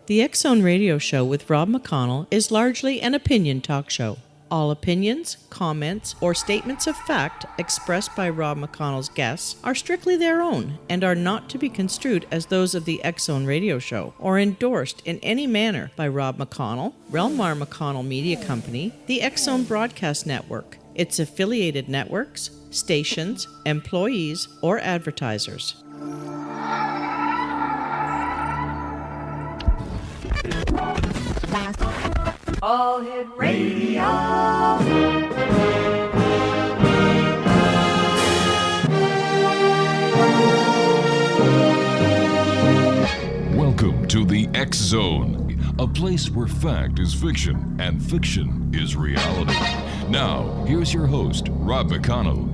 The X Zone Radio Show with Rob McConnell is largely an opinion talk show. All opinions, comments, or statements of fact expressed by Rob McConnell's guests are strictly their own and are not to be construed as those of the X Zone Radio Show or endorsed in any manner by Rob McConnell, Relmar McConnell Media Company, the X Zone Broadcast Network, its affiliated networks, stations, employees, or advertisers. All Hit Radio. Welcome to the X Zone, a place where fact is fiction and fiction is reality. Now, here's your host, Rob McConnell.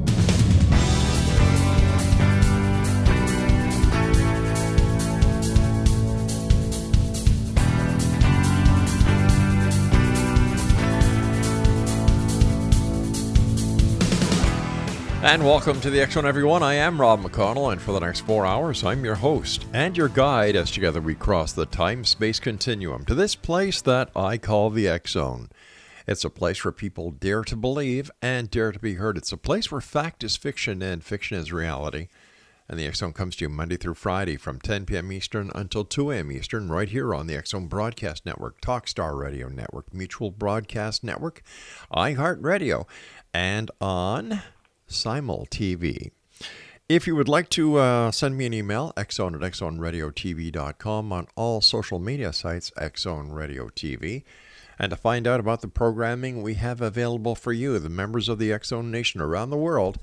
And welcome to the X Zone, everyone. I am Rob McConnell, and for the next 4 hours, I'm your host and your guide as together we cross the time-space continuum to this place that I call the X Zone. It's a place where people dare to believe and dare to be heard. It's a place where fact is fiction and fiction is reality. And the X Zone comes to you Monday through Friday from 10 p.m. Eastern until 2 a.m. Eastern, right here on the X Zone Broadcast Network, Talkstar Radio Network, Mutual Broadcast Network, iHeartRadio, and on Simul TV. If you would like to send me an email, xzone at xzoneradiotv.com, on all social media sites, Xzone Radio TV. And to find out about the programming we have available for you, the members of the X Zone Nation around the world,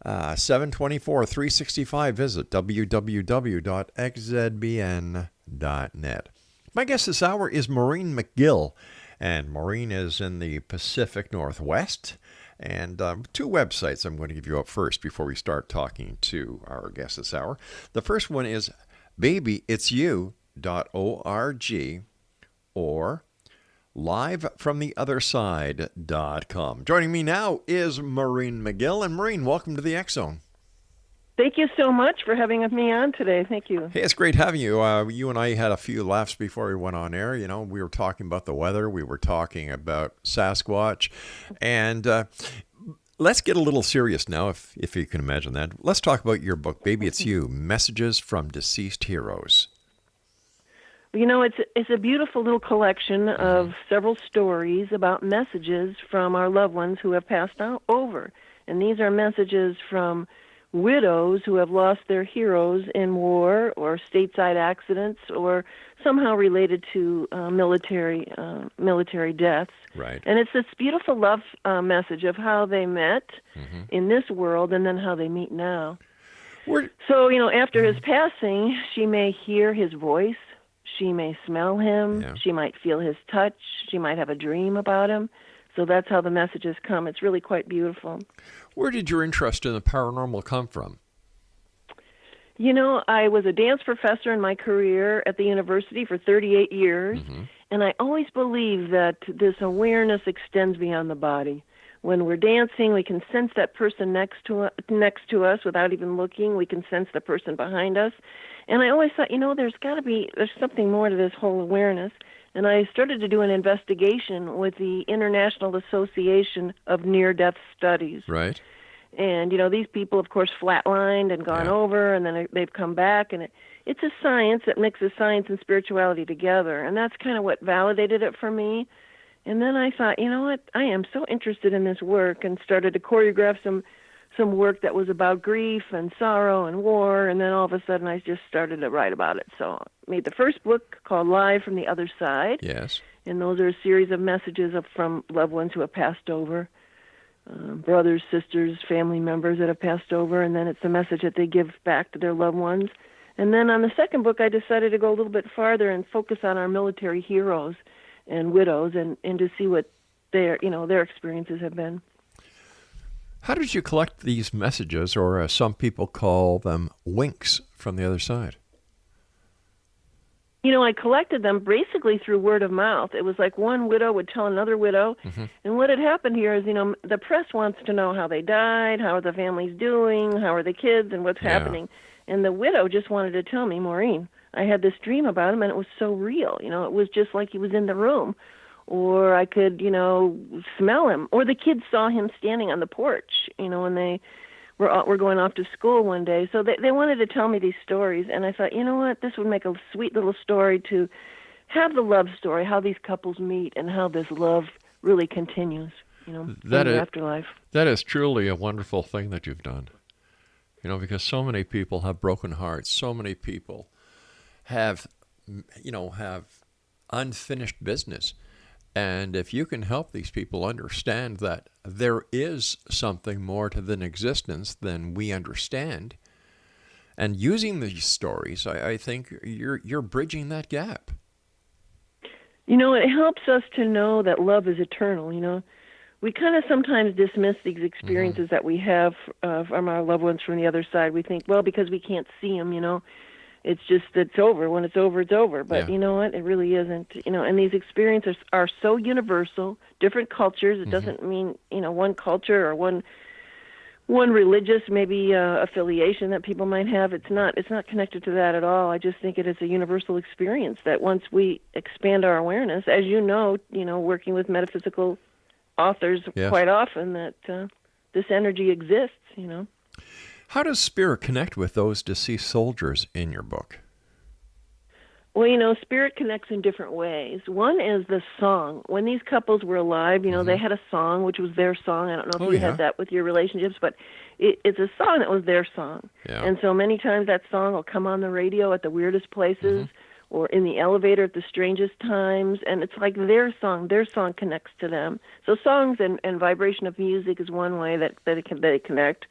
724-365, visit www.xzbn.net. My guest this hour is MAUREEN McGILL, and MAUREEN is in the Pacific Northwest. And two websites I'm going to give you up first before we start talking to our guest this hour. The first one is babyitsyou.org or livefromtheotherside.com. Joining me now is MAUREEN McGILL. And MAUREEN, welcome to the X Zone. Thank you so much for having me on today. Thank you. Hey, it's great having you. You and I had a few laughs before we went on air. You know, we were talking about the weather. We were talking about Sasquatch. And let's get a little serious now, if you can imagine that. Let's talk about your book, Baby It's You, Messages from Deceased Heroes. You know, it's a beautiful little collection of several stories about messages from our loved ones who have passed over. And these are messages from widows who have lost their heroes in war or stateside accidents or somehow related to military deaths. Right. And it's this beautiful love message of how they met in this world and then how they meet now. So, you know, after his passing, she may hear his voice, she may smell him, she might feel his touch, she might have a dream about him. So that's how the messages come. It's really quite beautiful. Where did your interest in the paranormal come from? You know, I was a dance professor in my career at the university for 38 years, and I always believed that this awareness extends beyond the body. When we're dancing, we can sense that person next to us without even looking. We can sense the person behind us. And I always thought, you know, there's something more to this whole awareness. And I started to do an investigation with the International Association of Near-Death Studies. Right. And, you know, these people, of course, flatlined and gone over, and then they've come back. And it's a science that mixes science and spirituality together. And that's kind of what validated it for me. And then I thought, you know what, I am so interested in this work, and started to choreograph some work that was about grief and sorrow and war, and then all of a sudden I just started to write about it. So I made the first book called Live from the Other Side. Yes. And those are a series of messages from loved ones who have passed over, brothers, sisters, family members that have passed over, and then it's a message that they give back to their loved ones. And then on the second book, I decided to go a little bit farther and focus on our military heroes and widows and to see what their experiences have been. How did you collect these messages, or some people call them winks from the other side? You know, I collected them basically through word of mouth. It was like one widow would tell another widow. And what had happened here is, you know, the press wants to know how they died, how are the families doing, how are the kids, and what's happening. And the widow just wanted to tell me, Maureen, I had this dream about him, and it was so real. It was just like he was in the room, or I could, smell him, or the kids saw him standing on the porch, when they were going off to school one day. So they wanted to tell me these stories, and I thought, you know what, this would make a sweet little story to have the love story, how these couples meet and how this love really continues, in the afterlife. That is truly a wonderful thing that you've done, because so many people have broken hearts, so many people have unfinished business. And if you can help these people understand that there is something more to than existence than we understand, and using these stories, I think you're bridging that gap. It helps us to know that love is eternal. We kind of sometimes dismiss these experiences that we have from our loved ones from the other side. We think, well, because we can't see them, it's just, it's over. When it's over, it's over. But you know what? It really isn't. And these experiences are so universal, different cultures. It doesn't mean, one culture or one religious maybe affiliation that people might have. It's not connected to that at all. I just think it is a universal experience that once we expand our awareness, as working with metaphysical authors quite often, that this energy exists, How does spirit connect with those deceased soldiers in your book? Well, spirit connects in different ways. One is the song. When these couples were alive, they had a song, which was their song. I don't know if you had that with your relationships, but it's a song that was their song. Yeah. And so many times that song will come on the radio at the weirdest places or in the elevator at the strangest times, and it's like their song connects to them. So songs and vibration of music is one way that they connect.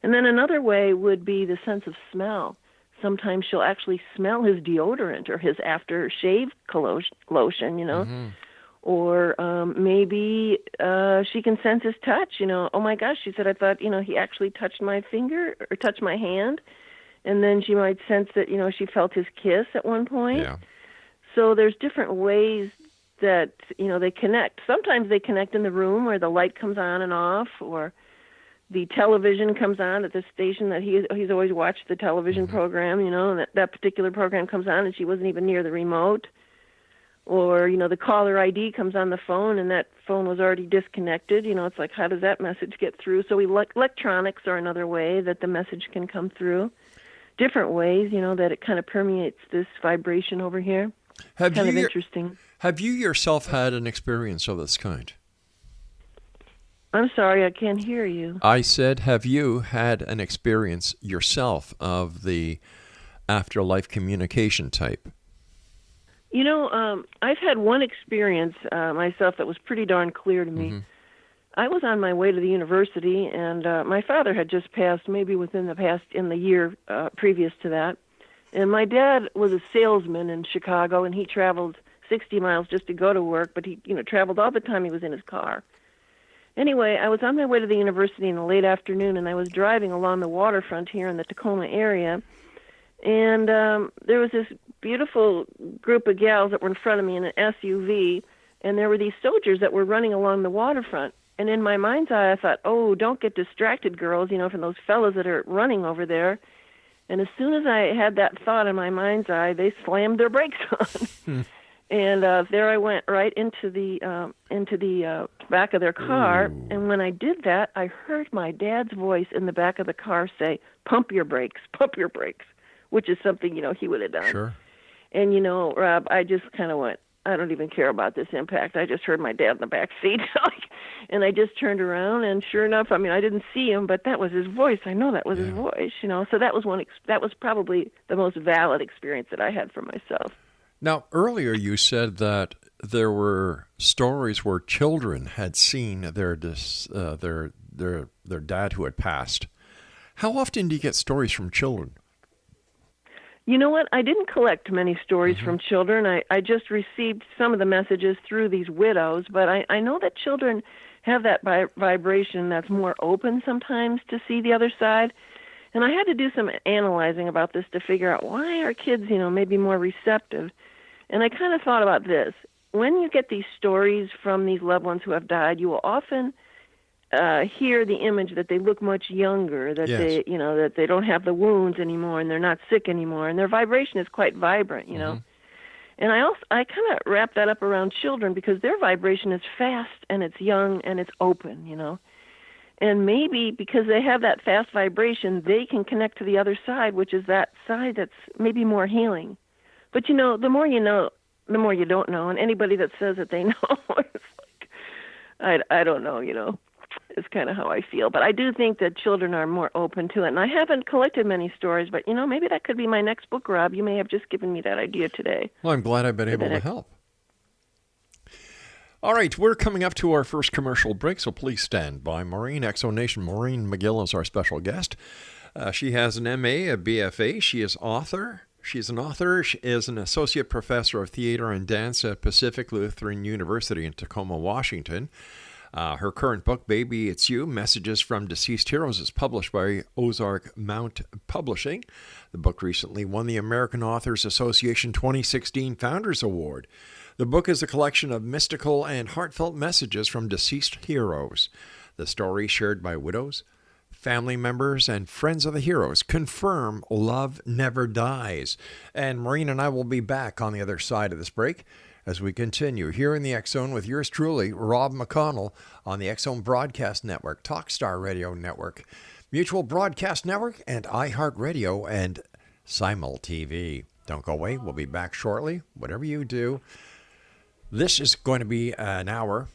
And then another way would be the sense of smell. Sometimes she'll actually smell his deodorant or his aftershave lotion, or maybe she can sense his touch. Oh my gosh, she said, I thought, he actually touched my finger or touched my hand. And then she might sense that, she felt his kiss at one point. Yeah. So there's different ways that, they connect. Sometimes they connect in the room where the light comes on and off, or the television comes on at the station that he's always watched the television program, and that particular program comes on and she wasn't even near the remote. Or, the caller ID comes on the phone and that phone was already disconnected. It's like, how does that message get through? So electronics are another way that the message can come through. Different ways, that it kind of permeates this vibration over here. Kind of interesting. Have you yourself had an experience of this kind? I'm sorry, I can't hear you. I said, have you had an experience yourself of the afterlife communication type? I've had one experience myself that was pretty darn clear to me. I was on my way to the university, and my father had just passed, maybe in the year previous to that. And my dad was a salesman in Chicago, and he traveled 60 miles just to go to work, but he, traveled all the time he was in his car. Anyway, I was on my way to the university in the late afternoon, and I was driving along the waterfront here in the Tacoma area, and there was this beautiful group of gals that were in front of me in an SUV, and there were these soldiers that were running along the waterfront. And in my mind's eye, I thought, oh, don't get distracted, girls, from those fellas that are running over there. And as soon as I had that thought in my mind's eye, they slammed their brakes on. And there I went right into the back of their car. Ooh. And when I did that, I heard my dad's voice in the back of the car say, pump your brakes, which is something, he would have done. Sure. And, Rob, I just kind of went, I don't even care about this impact. I just heard my dad in the back seat. And I just turned around, and sure enough, I didn't see him, but that was his voice. I know that was his voice, So that was probably the most valid experience that I had for myself. Now, earlier you said that there were stories where children had seen their dad who had passed. How often do you get stories from children? You know what? I didn't collect many stories from children. I just received some of the messages through these widows, but I know that children have that vibration that's more open sometimes to see the other side. And I had to do some analyzing about this to figure out why are kids, maybe more receptive. And I kind of thought about this. When you get these stories from these loved ones who have died, you will often hear the image that they look much younger, that Yes. that they don't have the wounds anymore, and they're not sick anymore, and their vibration is quite vibrant, And I kind of wrap that up around children because their vibration is fast and it's young and it's open, And maybe because they have that fast vibration, they can connect to the other side, which is that side that's maybe more healing. But the more you know, the more you don't know. And anybody that says that they know, it's like, I don't know, It's kind of how I feel. But I do think that children are more open to it. And I haven't collected many stories, but, maybe that could be my next book, Rob. You may have just given me that idea today. Well, I'm glad I've been able to help. All right, we're coming up to our first commercial break, so please stand by. MAUREEN, Exo Nation. MAUREEN McGILL is our special guest. She has an MA, a BFA. She is author. She's an author. She is an associate professor of theater and dance at Pacific Lutheran University in Tacoma, Washington. Her current book, Baby It's You, Messages from Deceased Heroes, is published by Ozark Mount Publishing. The book recently won the American Authors Association 2016 Founders Award. The book is a collection of mystical and heartfelt messages from deceased heroes. The stories shared by widows, family members, and friends of the heroes confirm love never dies. And MAUREEN and I will be back on the other side of this break as we continue here in the X Zone with yours truly, Rob McConnell, on the X Zone Broadcast Network, Talkstar Radio Network, Mutual Broadcast Network, and iHeartRadio and Simul TV. Don't go away. We'll be back shortly. Whatever you do, this is going to be an hour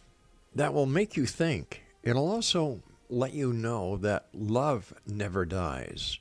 that will make you think. It'll also let you know that love never dies.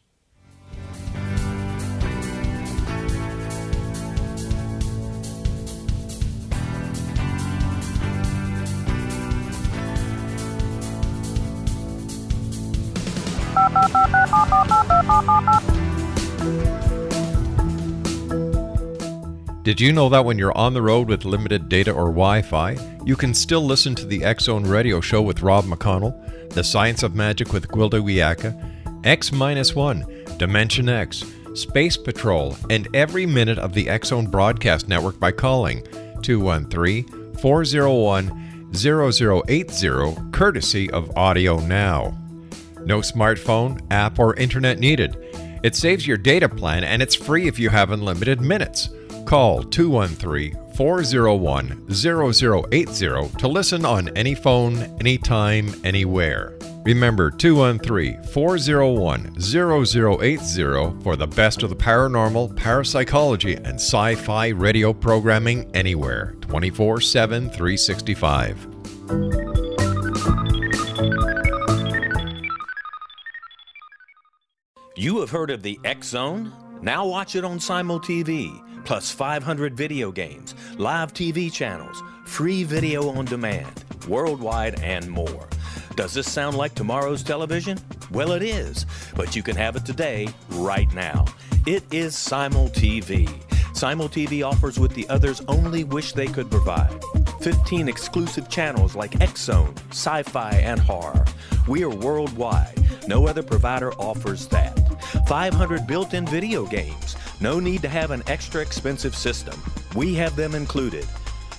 Did you know that when you're on the road with limited data or Wi-Fi, you can still listen to the X Zone Radio Show with Rob McConnell, The Science of Magic with Gwilda Wiyaka, X-1, Dimension X, Space Patrol, and every minute of the X Zone Broadcast Network by calling 213-401-0080, courtesy of Audio Now. No smartphone, app, or internet needed. It saves your data plan and it's free if you have unlimited minutes. Call 213-401-0080 to listen on any phone, anytime, anywhere. Remember 213-401-0080 for the best of the paranormal, parapsychology, and sci-fi radio programming anywhere, 24/7, 365. You have heard of the X Zone? Now watch it on Simul TV, plus 500 video games, live TV channels, free video on demand, worldwide, and more. Does this sound like tomorrow's television? Well, it is, but you can have it today, right now. It is Simul TV. Simul TV offers what the others only wish they could provide. 15 exclusive channels like X Zone, sci-fi, and horror. We are worldwide. No other provider offers that. 500 built-in video games. No need to have an extra expensive system. We have them included.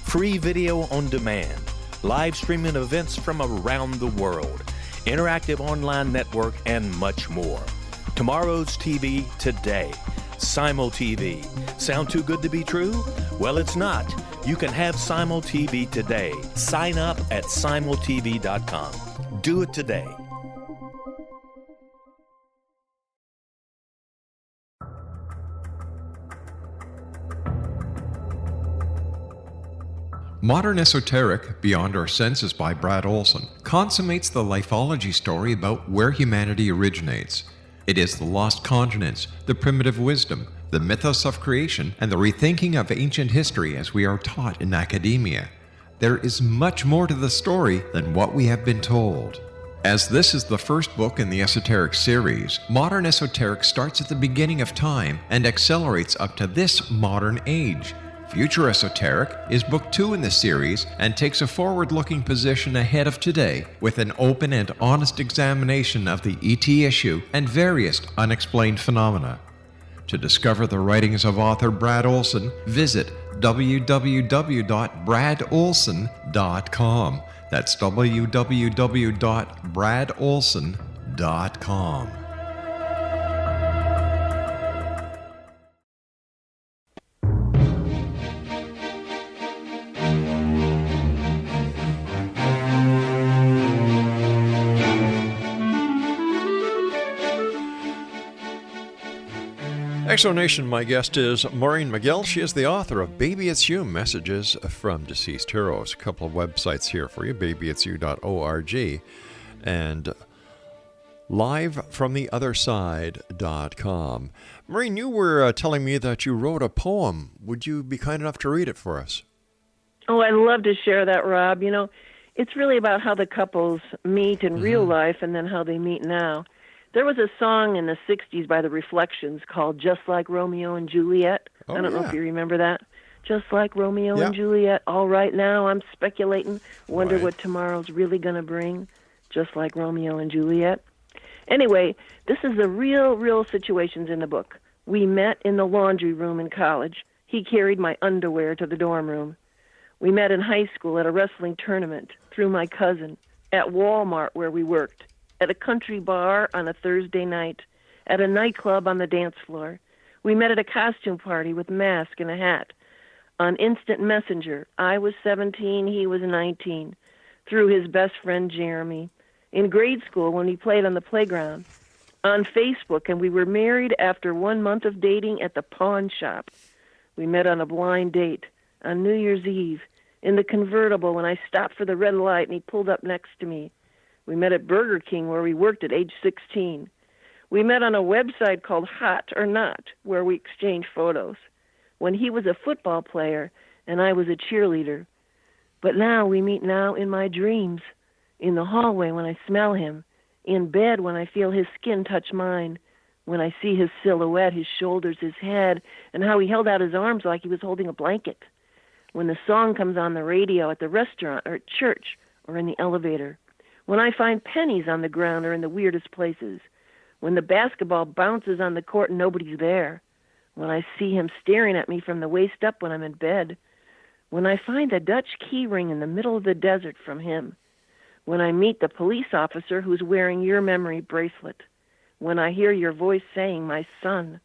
Free video on demand. Live streaming events from around the world. Interactive online network, and much more. Tomorrow's TV today. Simul TV. Sound too good to be true? Well, it's not. You can have Simul TV today. Sign up at simultv.com. Do it today. Modern Esoteric, Beyond Our Senses by Brad Olson, consummates the lifeology story about where humanity originates. It is the lost continents, the primitive wisdom, the mythos of creation, and the rethinking of ancient history as we are taught in academia. There is much more to the story than what we have been told. As this is the first book in the Esoteric series, Modern Esoteric starts at the beginning of time and accelerates up to this modern age. Future Esoteric is book 2 in the series and takes a forward-looking position ahead of today with an open and honest examination of the ET issue and various unexplained phenomena. To discover the writings of author Brad Olson, visit www.bradolson.com. That's www.bradolson.com. Exonation, my guest is MAUREEN McGILL. She is the author of Baby It's You, Messages from Deceased Heroes. A couple of websites here for you, babyitsyou.org and livefromtheotherside.com. MAUREEN, you were telling me that you wrote a poem. Would you be kind enough to read it for us? Oh, I'd love to share that, Rob. You know, it's really about how the couples meet in real life and then how they meet now. There was a song in the 60s by the Reflections called Just Like Romeo and Juliet. I don't know if you remember that. Just like Romeo and Juliet. All right, now I'm speculating. Wonder what tomorrow's really going to bring. Just like Romeo and Juliet. Anyway, this is the real situations in the book. We met in the laundry room in college. He carried my underwear to the dorm room. We met in high school at a wrestling tournament through my cousin, at Walmart where we worked, at a country bar on a Thursday night, at a nightclub on the dance floor. We met at a costume party with mask and a hat. On Instant Messenger, I was 17, he was 19, through his best friend Jeremy. In grade school when we played on the playground. On Facebook, and we were married after 1 month of dating at the pawn shop. We met on a blind date on New Year's Eve in the convertible when I stopped for the red light and he pulled up next to me. We met at Burger King where we worked at age 16. We met on a website called Hot or Not where we exchanged photos. When he was a football player and I was a cheerleader. But now we meet now in my dreams, in the hallway when I smell him, in bed when I feel his skin touch mine, when I see his silhouette, his shoulders, his head, and how he held out his arms like he was holding a blanket. When the song comes on the radio at the restaurant or at church or in the elevator. When I find pennies on the ground or in the weirdest places. When the basketball bounces on the court and nobody's there. When I see him staring at me from the waist up when I'm in bed. When I find a Dutch key ring in the middle of the desert from him. When I meet the police officer who's wearing your memory bracelet. When I hear your voice saying, my son.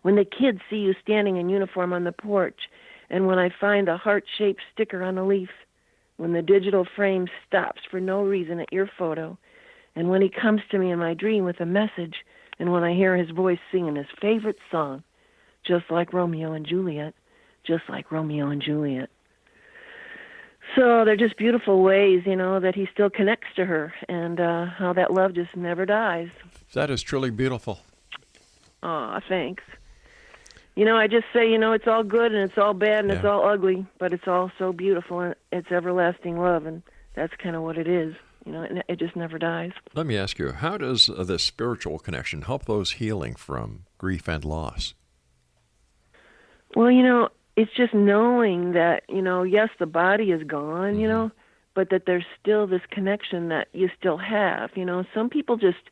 When the kids see you standing in uniform on the porch. And when I find a heart-shaped sticker on a leaf. When the digital frame stops for no reason at your photo. And when he comes to me in my dream with a message. And when I hear his voice singing his favorite song. Just like Romeo and Juliet. Just like Romeo and Juliet. So they're just beautiful ways, you know, that he still connects to her and how that love just never dies. That is truly beautiful. Aw, thanks. You know, I just say, you know, it's all good and it's all bad and it's all ugly, but it's all so beautiful and it's everlasting love, and that's kind of what it is. You know, it just never dies. Let me ask you, how does this spiritual connection help those healing from grief and loss? Well, you know, it's just knowing that, you know, yes, the body is gone, you know, but that there's still this connection that you still have. You know, some people just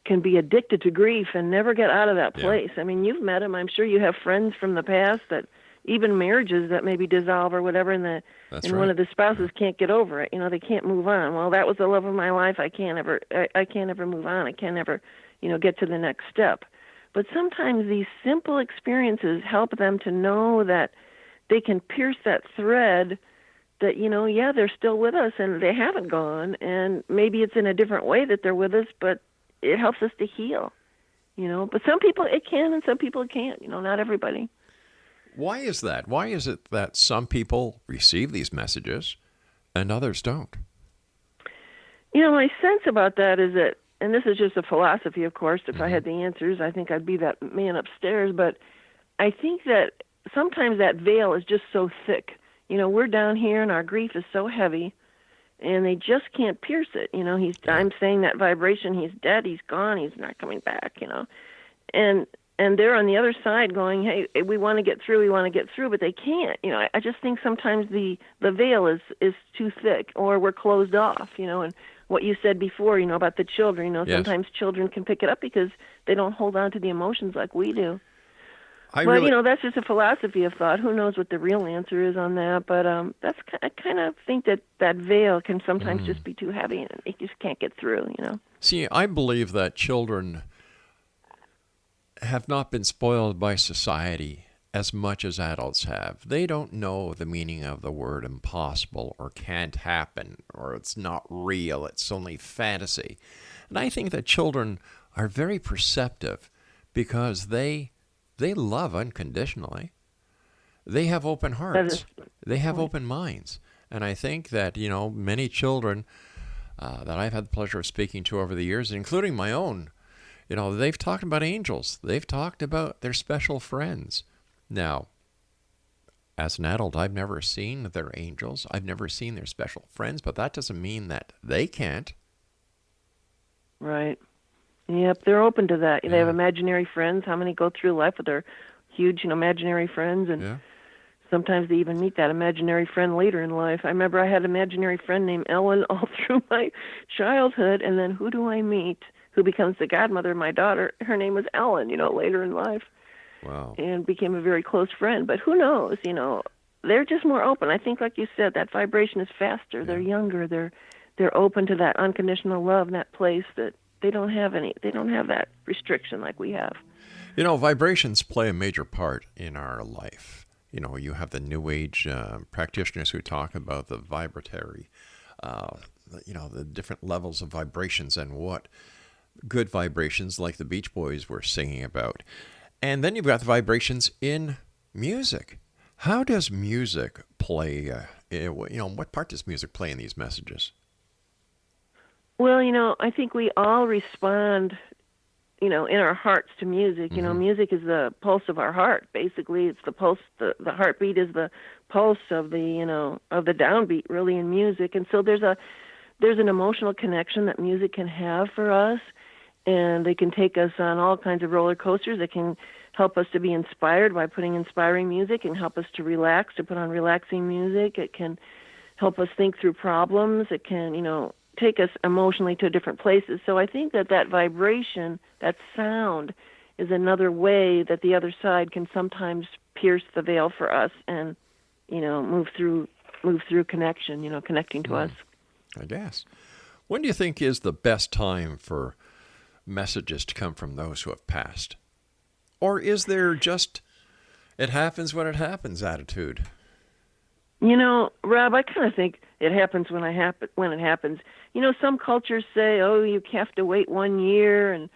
can be addicted to grief and never get out of that place. I mean, you've met them. I'm sure you have friends from the past that even marriages that maybe dissolve or whatever, and one of the spouses can't get over it. You know, they can't move on. Well, that was the love of my life. I can't ever move on. I can't ever, you know, get to the next step. But sometimes these simple experiences help them to know that they can pierce that thread that, you know, yeah, they're still with us and they haven't gone. And maybe it's in a different way that they're with us, but it helps us to heal, you know. But some people it can and some people it can't, you know, not everybody. Why is that? Why is it that some people receive these messages and others don't? You know, my sense about that is that, and this is just a philosophy, of course, if I had the answers, I think I'd be that man upstairs, but I think that sometimes that veil is just so thick. You know, we're down here and our grief is so heavy, and they just can't pierce it. You know, I'm saying that vibration, he's dead, he's gone, he's not coming back, you know. And they're on the other side going, hey, we want to get through, but they can't. You know, I just think sometimes the veil is too thick, or we're closed off, you know. And what you said before, you know, about the children, you know, sometimes children can pick it up because they don't hold on to the emotions like we do. That's just a philosophy of thought. Who knows what the real answer is on that? But I kind of think that veil can sometimes just be too heavy, and it just can't get through. See, I believe that children have not been spoiled by society as much as adults have. They don't know the meaning of the word impossible or can't happen or it's not real, it's only fantasy. And I think that children are very perceptive because they love unconditionally. They have open hearts. They have open minds. And I think that, many children that I've had the pleasure of speaking to over the years, including my own, they've talked about angels. They've talked about their special friends. Now, as an adult, I've never seen their angels. I've never seen their special friends, but that doesn't mean that they can't. Right. Yep, they're open to that. They have imaginary friends. How many go through life with their huge, imaginary friends? And sometimes they even meet that imaginary friend later in life. I remember I had an imaginary friend named Ellen all through my childhood, and then who do I meet who becomes the godmother of my daughter? Her name was Ellen, later in life. Wow. And became a very close friend. But who knows, they're just more open. I think, like you said, that vibration is faster. Yeah. They're younger. They're open to that unconditional love in that place that they don't have that restriction like we have. Vibrations play a major part in our life. You have the New Age practitioners who talk about the vibratory, the different levels of vibrations and what good vibrations like the Beach Boys were singing about. And then you've got the vibrations in music. How does music play, what part does music play in these messages? Well, I think we all respond, in our hearts to music. Music is the pulse of our heart. Basically, it's the pulse, the heartbeat is the pulse of the, of the downbeat, really, in music. And so there's an emotional connection that music can have for us, and they can take us on all kinds of roller coasters. It can help us to be inspired by putting inspiring music, and help us to relax, to put on relaxing music. It can help us think through problems. It can, take us emotionally to different places. So I think that vibration, that sound, is another way that the other side can sometimes pierce the veil for us and, move through connection, connecting to us. I guess. When do you think is the best time for messages to come from those who have passed? Or is there just, it happens when it happens attitude? Rob, I kind of think it happens when it happens. Some cultures say, you have to wait 1 year and,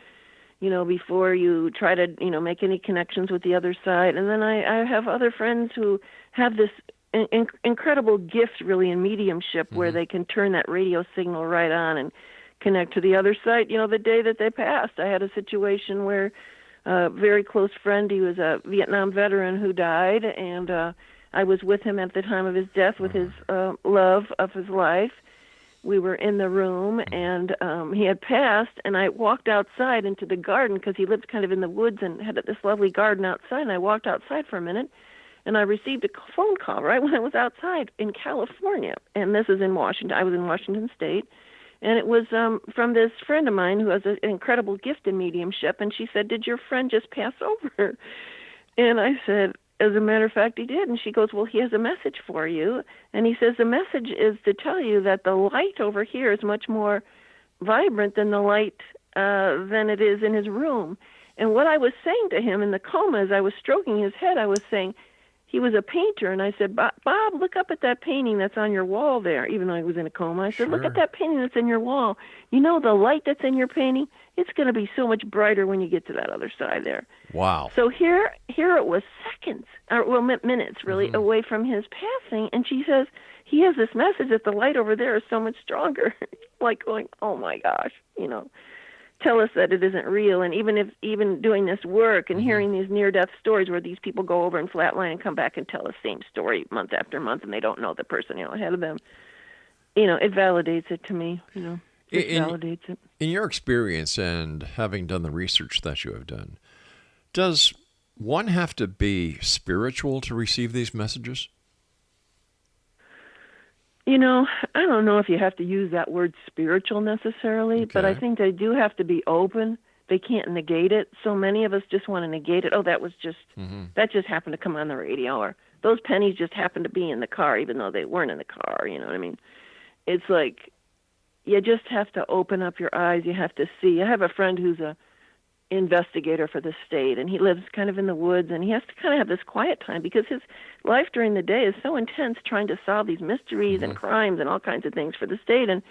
before you try to, make any connections with the other side. And then I have other friends who have this incredible gift, really, in mediumship, where they can turn that radio signal right on and connect to the other side, the day that they passed. I had a situation where a very close friend, he was a Vietnam veteran who died, and I was with him at the time of his death with his love of his life. We were in the room, and he had passed, and I walked outside into the garden because he lived kind of in the woods and had this lovely garden outside, and I walked outside for a minute, and I received a phone call right when I was outside in California, and this is in Washington. I was in Washington State, and it was from this friend of mine who has an incredible gift in mediumship, and she said, "Did your friend just pass over?" And I said, "As a matter of fact, he did." And she goes, "Well, he has a message for you." And he says, "The message is to tell you that the light over here is much more vibrant than the light than it is in his room." And what I was saying to him in the coma, as I was stroking his head, I was saying, he was a painter, and I said, "Bob, look up at that painting that's on your wall there," even though he was in a coma. I said, "Look at that painting that's in your wall. The light that's in your painting, it's going to be so much brighter when you get to that other side there." Wow. So here it was seconds, minutes, really, away from his passing, and she says, he has this message that the light over there is so much stronger. Like going, oh my gosh, tell us that it isn't real. And even doing this work and hearing these near-death stories where these people go over and flatline and come back and tell the same story month after month, and they don't know the person ahead of them, it validates it to me. It validates it. In your experience and having done the research that you have done, does one have to be spiritual to receive these messages? I don't know if you have to use that word spiritual necessarily, but I think they do have to be open they can't negate it. So many of us just want to negate it. Oh, that just happened to come on the radio, or those pennies just happened to be in the car, even though they weren't in the car. You know what I mean? It's like you just have to open up your eyes. You have to see. I have a friend who's a investigator for the state, and he lives kind of in the woods, and he has to kind of have this quiet time because his life during the day is so intense trying to solve these mysteries and crimes and all kinds of things for the state. And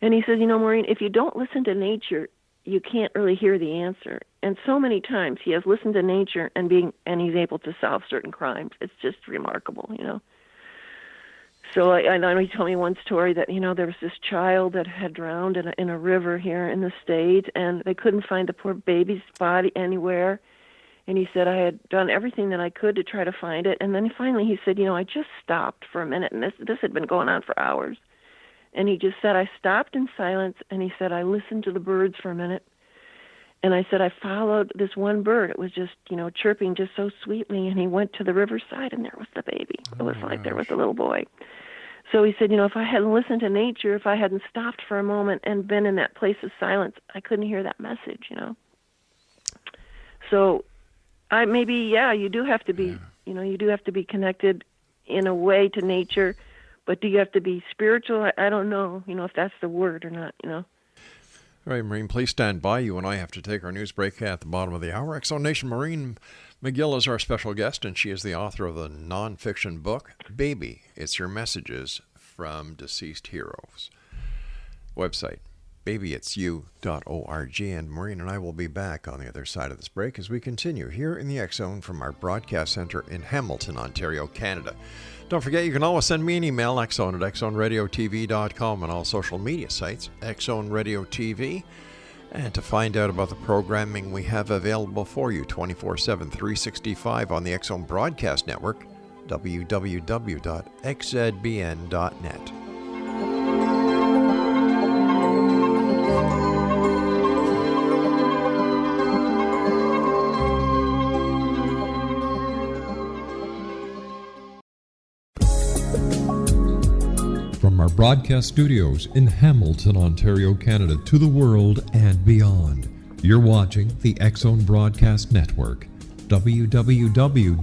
he says, Maureen, if you don't listen to nature, you can't really hear the answer. And so many times he has listened to nature and he's able to solve certain crimes. It's just remarkable, So I know he told me one story that, there was this child that had drowned in a river here in the state, and they couldn't find the poor baby's body anywhere. And he said, I had done everything that I could to try to find it. And then finally he said, I just stopped for a minute, and this had been going on for hours. And he just said, I stopped in silence, and he said, I listened to the birds for a minute. And I said, I followed this one bird. It was just, chirping just so sweetly. And he went to the riverside, and there was the baby. It was like there was a little boy. So he said, if I hadn't listened to nature, if I hadn't stopped for a moment and been in that place of silence, I couldn't hear that message, So you do have to be, you do have to be connected in a way to nature, but do you have to be spiritual? I don't know, if that's the word or not, All right, Maureen, please stand by. You and I have to take our news break at the bottom of the hour. X Zone Nation, Maureen McGILL is our special guest, and she is the author of the nonfiction book, Baby, It's Your Messages from Deceased Heroes. Website, babyitsyou.org. And Maureen and I will be back on the other side of this break as we continue here in the X Zone from our broadcast center in Hamilton, Ontario, Canada. Don't forget, you can always send me an email, xzoneradiotv.com, on all social media sites, Xzone Radio TV. And to find out about the programming we have available for you 24/7, 365 on the X Zone Broadcast Network, www.xzbn.net. From our broadcast studios in Hamilton, Ontario, Canada, to the world and beyond, you're watching the X Zone Broadcast Network, www.xzbn.net.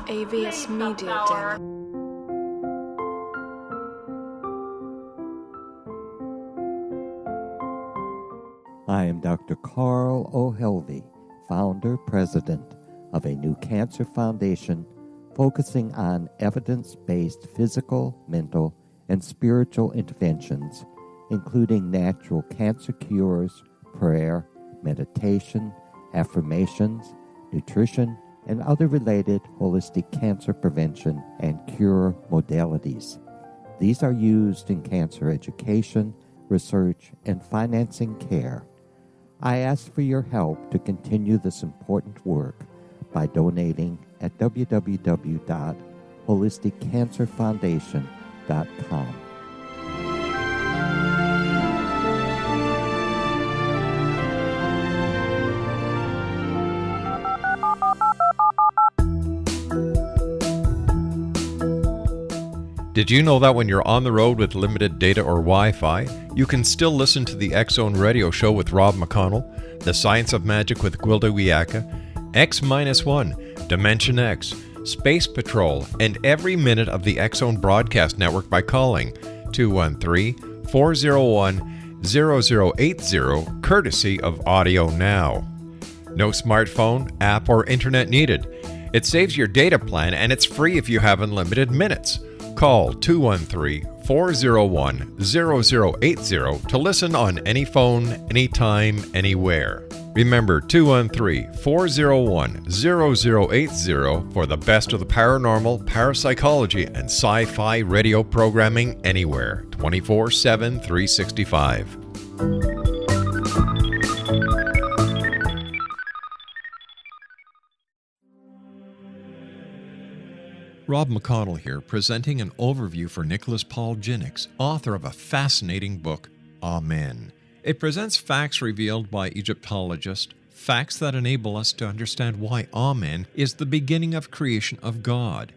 AVS Media Demo. I am Dr. Carl O'Helvey, founder, president of a new cancer foundation focusing on evidence-based physical, mental, and spiritual interventions, including natural cancer cures, prayer, meditation, affirmations, nutrition, and other related holistic cancer prevention and cure modalities. These are used in cancer education, research, and financing care. I ask for your help to continue this important work by donating at www.holisticcancerfoundation.com. Did you know that when you're on the road with limited data or Wi-Fi, you can still listen to the X Zone Radio Show with Rob McConnell, The Science of Magic with Gwilda Wiyaka, X-1, Dimension X, Space Patrol, and every minute of the X Zone Broadcast Network by calling 213-401-0080, courtesy of Audio Now. No smartphone, app, or internet needed. It saves your data plan, and it's free if you have unlimited minutes. Call 213-401-0080 to listen on any phone, anytime, anywhere. Remember 213-401-0080 for the best of the paranormal, parapsychology, and sci-fi radio programming anywhere, 24/7, 365. Rob McConnell here, presenting an overview for Nicholas Paul Jennings, author of a fascinating book, Amen. It presents facts revealed by Egyptologists, facts that enable us to understand why Amen is the beginning of creation of God.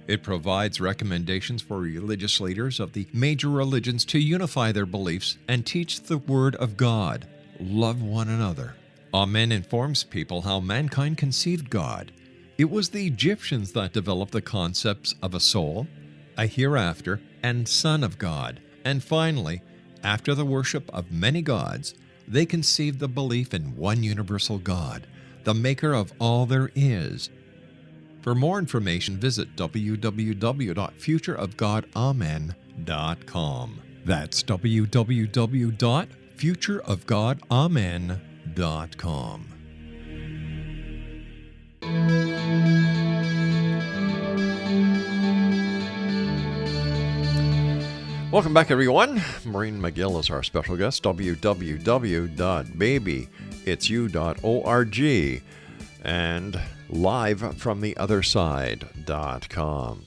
It provides recommendations for religious leaders of the major religions to unify their beliefs and teach the Word of God. Love one another. Amen informs people how mankind conceived God. It was the Egyptians that developed the concepts of a soul, a hereafter, and Son of God. And finally, after the worship of many gods, they conceived the belief in one universal God, the maker of all there is. For more information, visit www.futureofgodamen.com. That's www.futureofgodamen.com. Welcome back, everyone. Maureen McGILL is our special guest. www.babyitsyou.org and livefromtheotherside.com.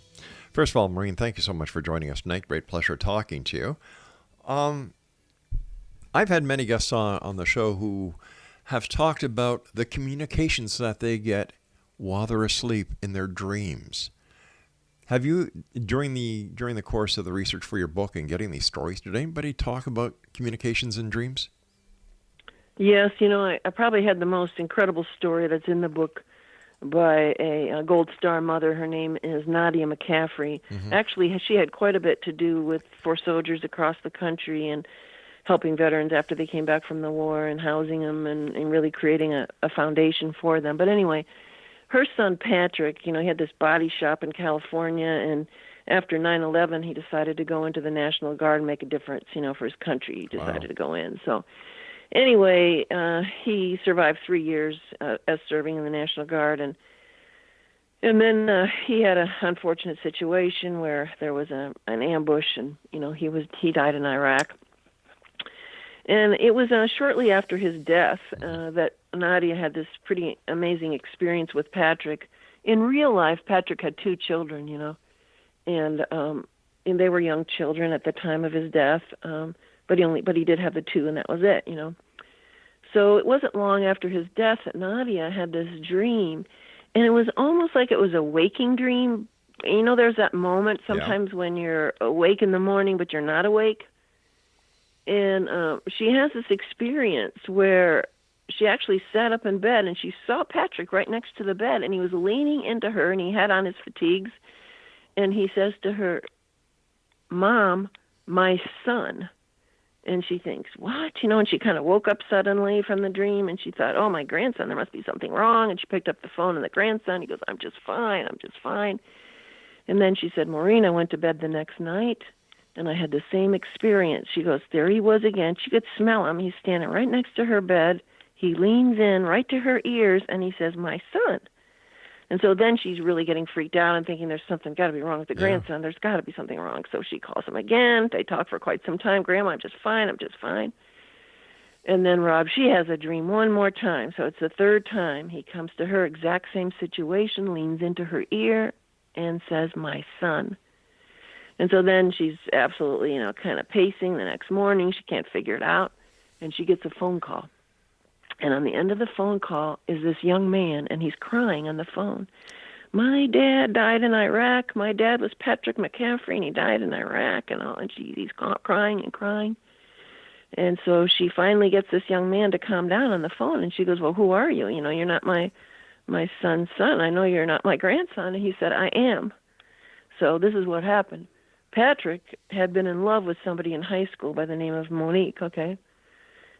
First of all, Maureen, thank you so much for joining us tonight. Great pleasure talking to you. I've had many guests on the show who have talked about the communications that they get while they're asleep in their dreams. Have you, during the course of the research for your book and getting these stories, did anybody talk about communications in dreams? Yes, I probably had the most incredible story that's in the book by a Gold Star mother. Her name is Nadia McCaffrey. Mm-hmm. Actually, she had quite a bit to do for soldiers across the country and helping veterans after they came back from the war and housing them and really creating a foundation for them. But anyway, her son Patrick, he had this body shop in California, and after 9/11, he decided to go into the National Guard and make a difference, for his country. He decided to go in. So anyway, he survived 3 years as serving in the National Guard, and then he had an unfortunate situation where there was an ambush, and he died in Iraq. And it was shortly after his death that Nadia had this pretty amazing experience with Patrick. In real life, Patrick had 2 children, and they were young children at the time of his death. But he did have the 2, and that was it, So it wasn't long after his death that Nadia had this dream, and it was almost like it was a waking dream. There's that moment sometimes when you're awake in the morning, but you're not awake. And she has this experience where she actually sat up in bed and she saw Patrick right next to the bed, and he was leaning into her and he had on his fatigues, and he says to her, "Mom, my son." And she thinks, what? And she kind of woke up suddenly from the dream, and she thought, oh, my grandson, there must be something wrong. And she picked up the phone, and the grandson, he goes, I'm just fine. And then she said, Maureen, I went to bed the next night, and I had the same experience. She goes, there he was again. She could smell him. He's standing right next to her bed. He leans in right to her ears, and he says, my son. And so then she's really getting freaked out and thinking there's something got to be wrong with the grandson. There's got to be something wrong. So she calls him again. They talk for quite some time. Grandma, I'm just fine. And then, Rob, she has a dream one more time. So it's the 3rd time. He comes to her, exact same situation, leans into her ear and says, my son. And so then she's absolutely, kind of pacing the next morning. She can't figure it out. And she gets a phone call. And on the end of the phone call is this young man, and he's crying on the phone. My dad died in Iraq. My dad was Patrick McCaffrey, and he died in Iraq, and all. And he's crying and crying. And so she finally gets this young man to calm down on the phone, and she goes, well, who are you? You're not my son's son. I know you're not my grandson. And he said, I am. So this is what happened. Patrick had been in love with somebody in high school by the name of Monique, okay?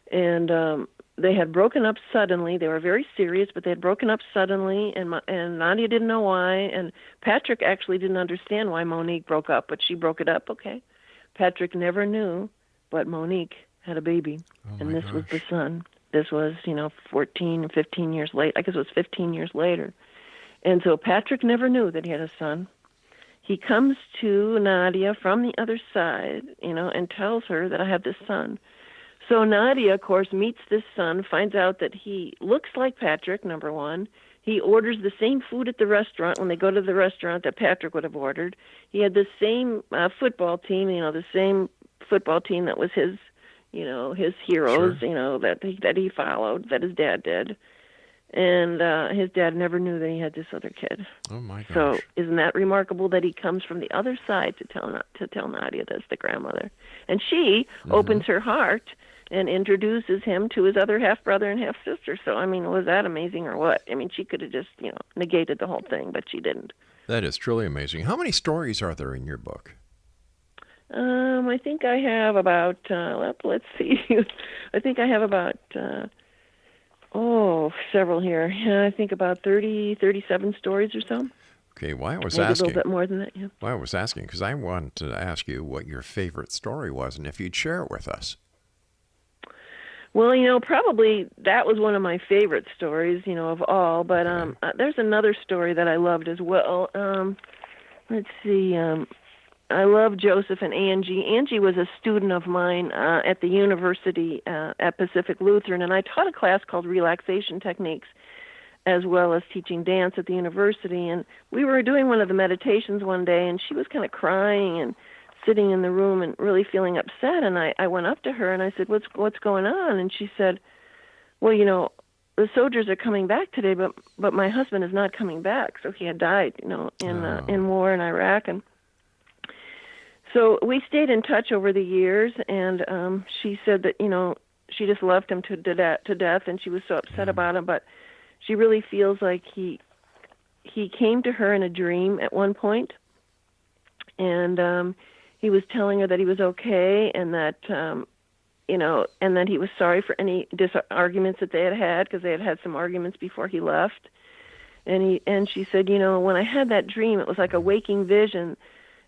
And they had broken up suddenly. They were very serious, but they had broken up suddenly, and Nadia didn't know why, and Patrick actually didn't understand why Monique broke up, but she broke it up, okay? Patrick never knew, but Monique had a baby, and this was the son. This was, 14, 15 years later. I guess it was 15 years later. And so Patrick never knew that he had a son. He comes to Nadia from the other side, and tells her that I have this son. So Nadia, of course, meets this son, finds out that he looks like Patrick, number one. He orders the same food at the restaurant when they go to the restaurant that Patrick would have ordered. He had the same football team, the same football team that was his, his heroes, sure. That he followed, that his dad did. And his dad never knew that he had this other kid. Oh my gosh! So isn't that remarkable that he comes from the other side to tell Nadia that's the grandmother, and she opens her heart and introduces him to his other half brother and half sister. So I mean, was that amazing or what? I mean, she could have just negated the whole thing, but she didn't. That is truly amazing. How many stories are there in your book? I think I have about. Let's see. I think I have about. Several here. I think about 37 stories or so. Okay, why I was Maybe asking. a little bit more than that, yeah. Why I was asking, because I wanted to ask you what your favorite story was and if you'd share it with us. Well, probably that was one of my favorite stories, of all. But there's another story that I loved as well. Let's see. I love Joseph and Angie. Angie was a student of mine at the university at Pacific Lutheran, and I taught a class called Relaxation Techniques, as well as teaching dance at the university. And we were doing one of the meditations one day, and she was kind of crying and sitting in the room and really feeling upset. And I went up to her and I said, "What's going on?" And she said, "Well, the soldiers are coming back today, but my husband is not coming back. So he had died, in war in Iraq." And so we stayed in touch over the years, and she said that, she just loved him to death, and she was so upset about him, but she really feels like he came to her in a dream at one point, and he was telling her that he was okay, and that, and that he was sorry for any arguments that they had because they had had some arguments before he left. And she said, when I had that dream, it was like a waking vision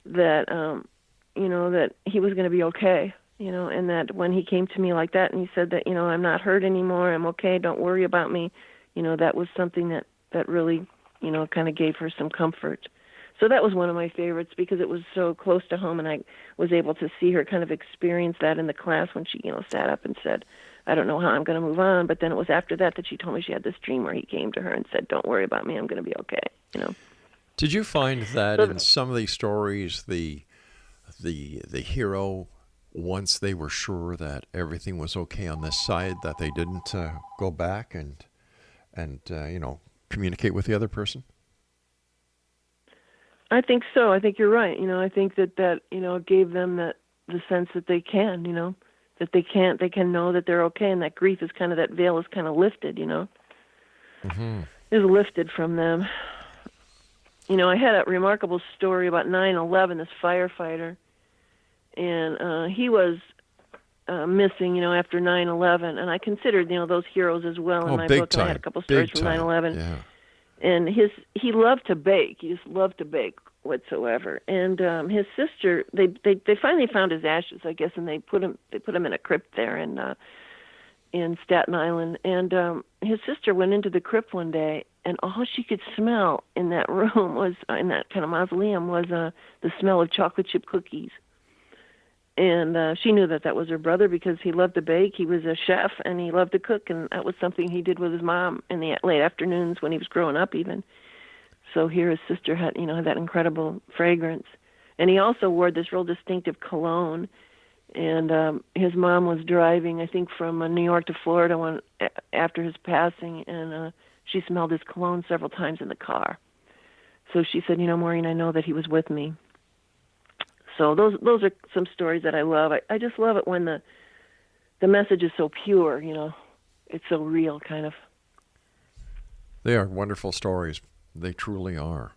that, that he was going to be okay, and that when he came to me like that and he said that, I'm not hurt anymore, I'm okay, don't worry about me, that was something that really, kind of gave her some comfort. So that was one of my favorites because it was so close to home, and I was able to see her kind of experience that in the class when she, sat up and said, I don't know how I'm going to move on. But then it was after that she told me she had this dream where he came to her and said, don't worry about me, I'm going to be okay, Did you find that in some of these stories, the hero, once they were sure that everything was okay on this side, that they didn't go back and communicate with the other person? I think so. I think you're right. I think that gave them the sense that they can, that they can know that they're okay, and that grief is kind of, that veil is kind of lifted, Mm-hmm. is lifted from them. I had a remarkable story about 9/11, this firefighter, and he was missing, after 9/11, and I considered, those heroes as well in my book. Time. I had a couple stories from 9/11. Yeah. And he loved to bake. He just loved to bake whatsoever. And his sister, they finally found his ashes, I guess, and they put him in a crypt there in Staten Island. And his sister went into the crypt one day, and all she could smell in that room was, in that kind of mausoleum, was the smell of chocolate chip cookies. And she knew that was her brother because he loved to bake. He was a chef, and he loved to cook, and that was something he did with his mom in the late afternoons when he was growing up even. So here his sister had, that incredible fragrance. And he also wore this real distinctive cologne. And his mom was driving, I think, from New York to Florida after his passing, and she smelled his cologne several times in the car. So she said, Maureen, I know that he was with me. So those are some stories that I love. I just love it when the message is so pure, it's so real, kind of. They are wonderful stories. They truly are.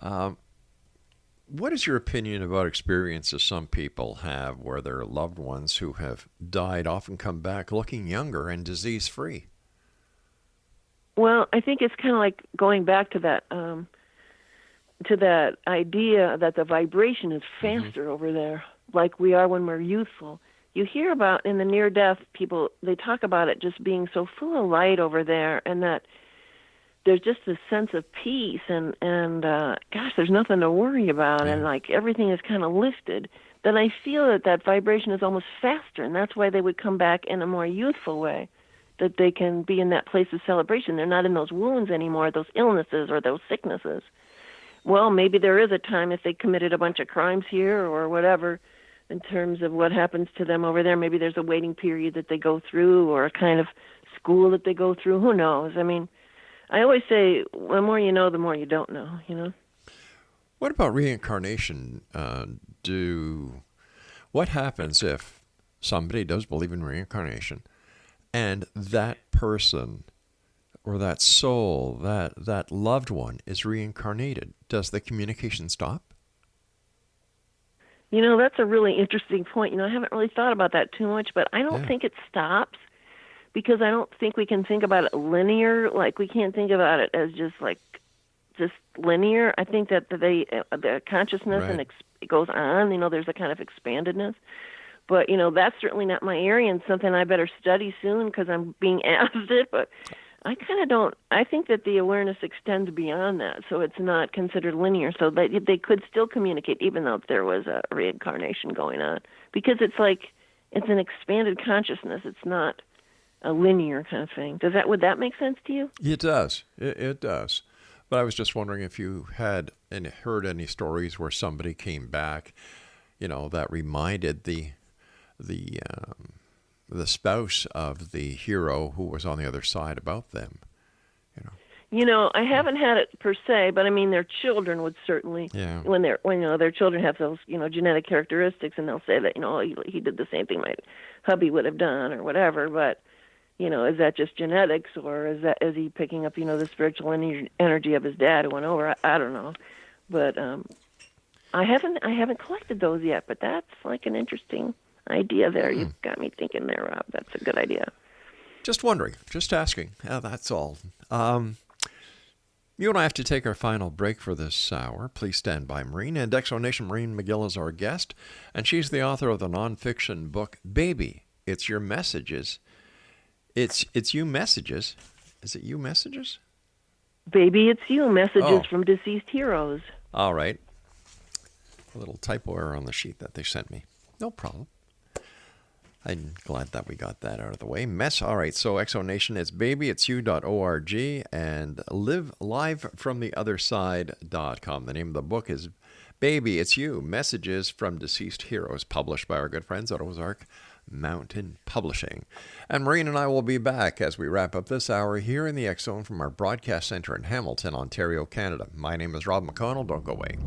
What is your opinion about experiences some people have where their loved ones who have died often come back looking younger and disease-free? Well, I think it's kind of like going back to that idea that the vibration is faster over there, like we are when we're youthful. You hear about in the near-death people, they talk about it just being so full of light over there, and that there's just this sense of peace, and gosh, there's nothing to worry about, and like everything is kind of lifted. Then I feel that vibration is almost faster, and that's why they would come back in a more youthful way, that they can be in that place of celebration. They're not in those wounds anymore, those illnesses or those sicknesses. Well, maybe there is a time if they committed a bunch of crimes here or whatever in terms of what happens to them over there. Maybe there's a waiting period that they go through or a kind of school that they go through. Who knows? I mean, I always say, the more you know, the more you don't know, you know? What about reincarnation? What happens if somebody does believe in reincarnation and that person or that soul, that loved one is reincarnated? Does the communication stop? You know, that's a really interesting point. You know, I haven't really thought about that too much, but I don't think it stops because I don't think we can think about it linear. Like, we can't think about it as just linear. I think that the consciousness and it goes on. You know, there's a kind of expandedness. But, you know, that's certainly not my area and something I better study soon because I'm being asked it. But I kind of don't. I think that the awareness extends beyond that, so it's not considered linear. So that they could still communicate even though there was a reincarnation going on, because it's an expanded consciousness. It's not a linear kind of thing. Would that make sense to you? It does. It does. But I was just wondering if you had heard any stories where somebody came back, you know, that reminded the spouse of the hero who was on the other side about them, you know. You know, I haven't had it per se, but I mean, their children would certainly, when you know, their children have those, you know, genetic characteristics, and they'll say that, you know, he did the same thing my hubby would have done or whatever. But, you know, is that just genetics, or is he picking up, you know, the spiritual energy of his dad who went over? I don't know, but I haven't collected those yet. But that's like an interesting idea there. You've got me thinking there, Rob. That's a good idea. Just wondering, just asking. That's all. You and I have to take our final break for this hour. Please stand by, Maureen. And Exonation MAUREEN McGILL is our guest, and she's the author of the nonfiction book, Baby, It's Your Messages. It's You Messages. Is it You Messages? Baby, It's You Messages from Deceased Heroes. All right. A little typo error on the sheet that they sent me. No problem. I'm glad that we got that out of the way. All right, so Exonation, it's babyitsyou.org and livelifefromtheotherside.com. The name of the book is Baby, It's You, Messages from Deceased Heroes, published by our good friends at Ozark Mountain Publishing. And Maureen and I will be back as we wrap up this hour here in the X Zone from our broadcast center in Hamilton, Ontario, Canada. My name is Rob McConnell. Don't go away.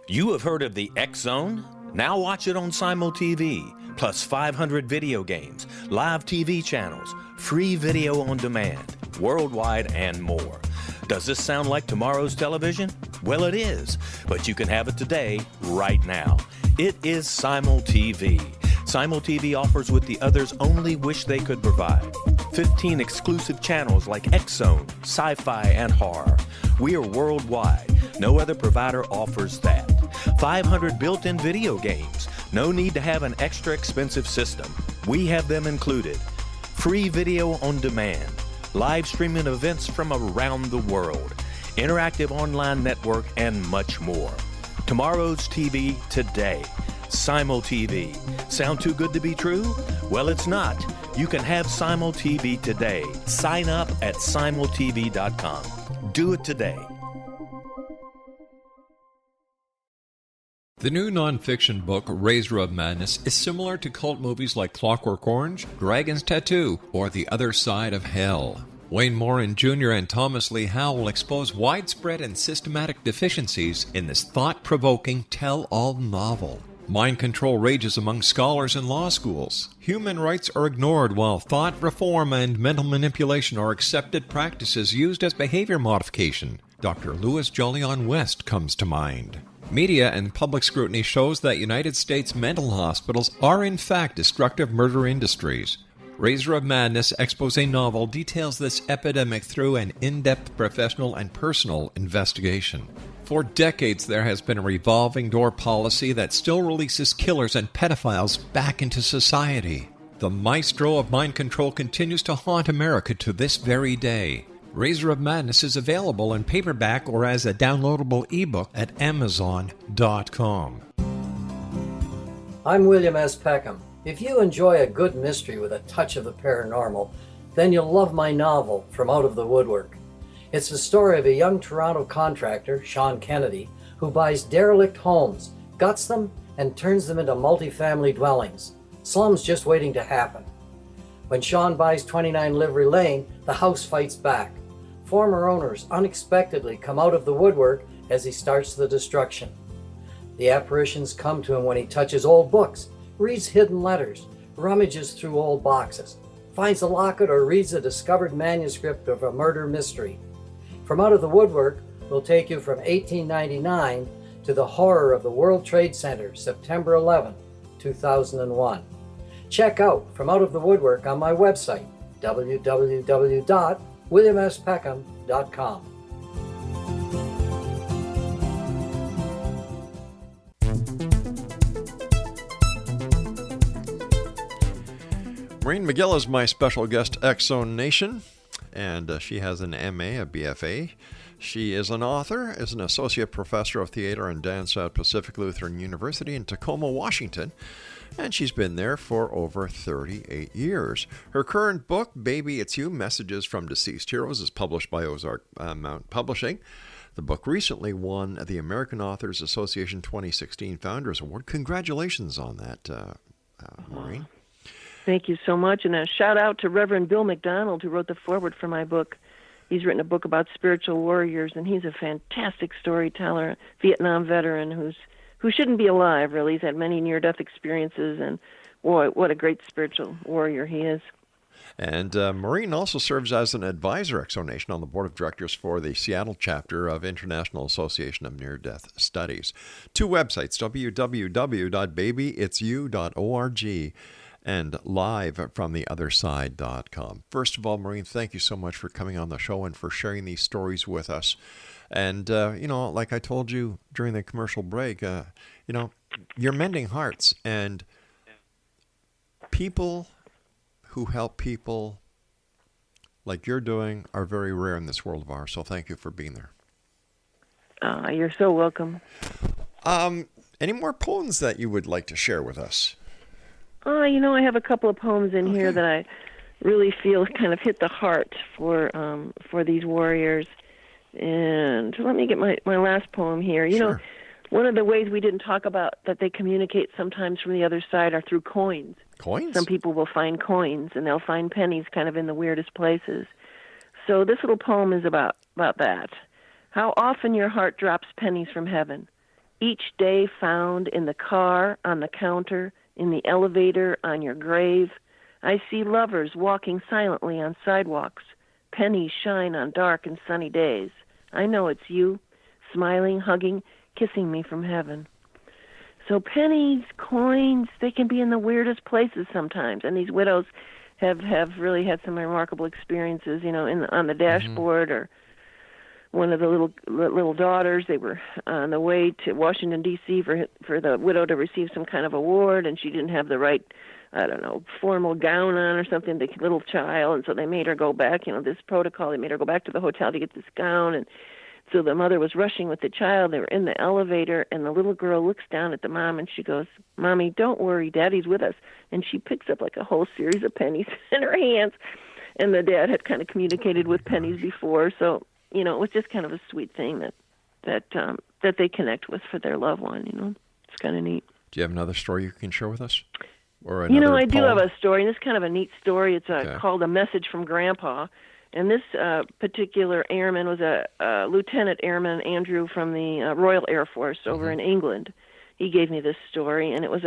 You have heard of the X Zone? Now watch it on Simul TV, plus 500 video games, live TV channels, free video on demand, worldwide, and more. Does this sound like tomorrow's television? Well, it is, but you can have it today, right now. It is Simul TV. Simul TV offers what the others only wish they could provide. 15 exclusive channels like X Zone, sci-fi, and horror. We are worldwide. No other provider offers that. 500 built-in video games. No need to have an extra expensive system. We have them included. Free video on demand. Live streaming events from around the world. Interactive online network, and much more. Tomorrow's TV today. Simul TV. Sound too good to be true? Well, it's not. You can have Simul TV today. Sign up at simultv.com. Do it today. The new nonfiction book, Heroesl of Madness, is similar to cult movies like Clockwork Orange, Dragon's Tattoo, or The Other Side of Hell. Wayne Morin Jr. and Thomas Lee Howe will expose widespread and systematic deficiencies in this thought-provoking tell-all novel. Mind control rages among scholars in law schools. Human rights are ignored while thought reform and mental manipulation are accepted practices used as behavior modification. Dr. Louis Jolyon West comes to mind. Media and public scrutiny shows that United States mental hospitals are in fact destructive murder industries. Heroesl of Madness expose novel details this epidemic through an in-depth professional and personal investigation. For decades, there has been a revolving door policy that still releases killers and pedophiles back into society. The maestro of mind control continues to haunt America to this very day. Heroesl of Madness is available in paperback or as a downloadable ebook at Amazon.com. I'm William S. Peckham. If you enjoy a good mystery with a touch of the paranormal, then you'll love my novel, From Out of the Woodwork. It's the story of a young Toronto contractor, Sean Kennedy, who buys derelict homes, guts them, and turns them into multifamily dwellings. Slums just waiting to happen. When Sean buys 29 Livery Lane, the house fights back. Former owners unexpectedly come out of the woodwork as he starts the destruction. The apparitions come to him when he touches old books, reads hidden letters, rummages through old boxes, finds a locket, or reads a discovered manuscript of a murder mystery. From Out of the Woodwork will take you from 1899 to the horror of the World Trade Center, September 11, 2001. Check out From Out of the Woodwork on my website, www.williamspeckham.com. Maureen McGILL is my special guest, X-Zone Nation, and she has an MA, a BFA. She is an author, is an associate professor of theater and dance at Pacific Lutheran University in Tacoma, Washington, and she's been there for over 38 years. Her current book, Baby It's You, Messages from Deceased Heroes, is published by Ozark Mountain Publishing. The book recently won the American Authors Association 2016 Founders Award. Congratulations on that, Maureen. Thank you so much. And a shout out to Reverend Bill McDonald, who wrote the foreword for my book. He's written a book about spiritual warriors, and he's a fantastic storyteller, Vietnam veteran who shouldn't be alive, really. He's had many near-death experiences, and boy, what a great spiritual warrior he is. And Maureen also serves as an advisor, X-Zone Nation, on the board of directors for the Seattle chapter of International Association of Near-Death Studies. Two websites, www.babyitsyou.org and livefromtheotherside.com. First of all, Maureen, thank you so much for coming on the show and for sharing these stories with us. And, like I told you during the commercial break, you're mending hearts, and people who help people like you're doing are very rare in this world of ours. So thank you for being there. You're so welcome. Any more poems that you would like to share with us? I have a couple of poems in here that I really feel kind of hit the heart for these warriors. And let me get my last poem here. Sure. One of the ways we didn't talk about that they communicate sometimes from the other side are through coins. Coins? Some people will find coins, and they'll find pennies kind of in the weirdest places. So this little poem is about that. How often your heart drops pennies from heaven, each day found in the car, on the counter, in the elevator, on your grave. I see lovers walking silently on sidewalks. Pennies shine on dark and sunny days. I know it's you, smiling, hugging, kissing me from heaven. So pennies, coins, they can be in the weirdest places sometimes. And these widows have really had some remarkable experiences, on the dashboard, or one of the little daughters, they were on the way to Washington, D.C. for the widow to receive some kind of award, and she didn't have the right, formal gown on or something, the little child, and so they made her go back, this protocol, they made her go back to the hotel to get this gown, and so the mother was rushing with the child. They were in the elevator, and the little girl looks down at the mom, and she goes, "Mommy, don't worry, Daddy's with us." And she picks up like a whole series of pennies in her hands, and the dad had kind of communicated with pennies before, so it was just kind of a sweet thing that they connect with for their loved one. It's kind of neat. Do you have another story you can share with us? Or another I do poem? have a story, and it's kind of a neat story. It's called A Message from Grandpa. And this particular airman was a Lieutenant Airman Andrew from the Royal Air Force over in England. He gave me this story, and it was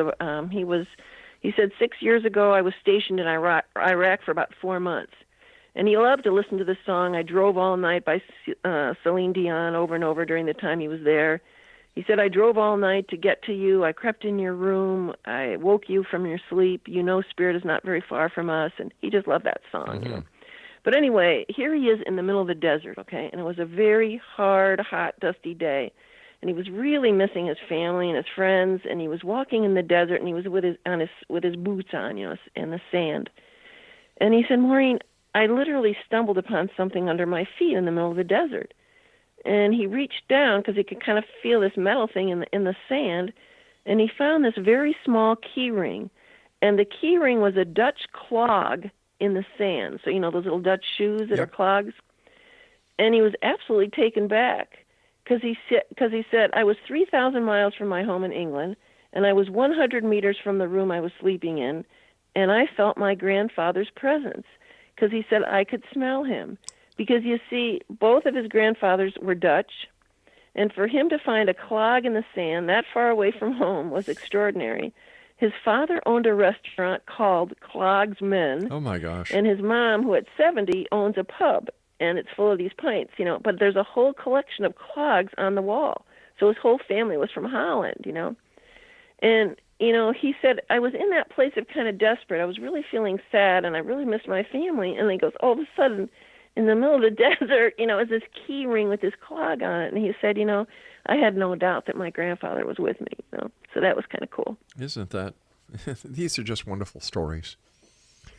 he said, 6 years ago I was stationed in Iraq for about 4 months. And he loved to listen to the song I Drove All Night by Celine Dion over and over during the time he was there. He said, I drove all night to get to you. I crept in your room. I woke you from your sleep. Spirit is not very far from us. And he just loved that song, But anyway, here he is in the middle of the desert, okay? And it was a very hard, hot, dusty day. And he was really missing his family and his friends. And he was walking in the desert, and he was with his boots on, in the sand. And he said, Maureen, I literally stumbled upon something under my feet in the middle of the desert. And he reached down because he could kind of feel this metal thing in the sand, and he found this very small key ring. And the key ring was a Dutch clog in the sand. So, those little Dutch shoes that are clogs. and he was absolutely taken back because he said, I was 3,000 miles from my home in England, and I was 100 meters from the room I was sleeping in, and I felt my grandfather's presence because he said I could smell him. Because, you see, both of his grandfathers were Dutch, and for him to find a clog in the sand that far away from home was extraordinary. His father owned a restaurant called Clogg's Men. Oh, my gosh. And his mom, who at 70, owns a pub, and it's full of these pints, But there's a whole collection of clogs on the wall. So his whole family was from Holland, And, he said, I was in that place of kind of desperate. I was really feeling sad, and I really missed my family. And he goes, all of a sudden, in the middle of the desert, is this key ring with this clog on it. And he said, I had no doubt that my grandfather was with me. So that was kind of cool. Isn't that? These are just wonderful stories.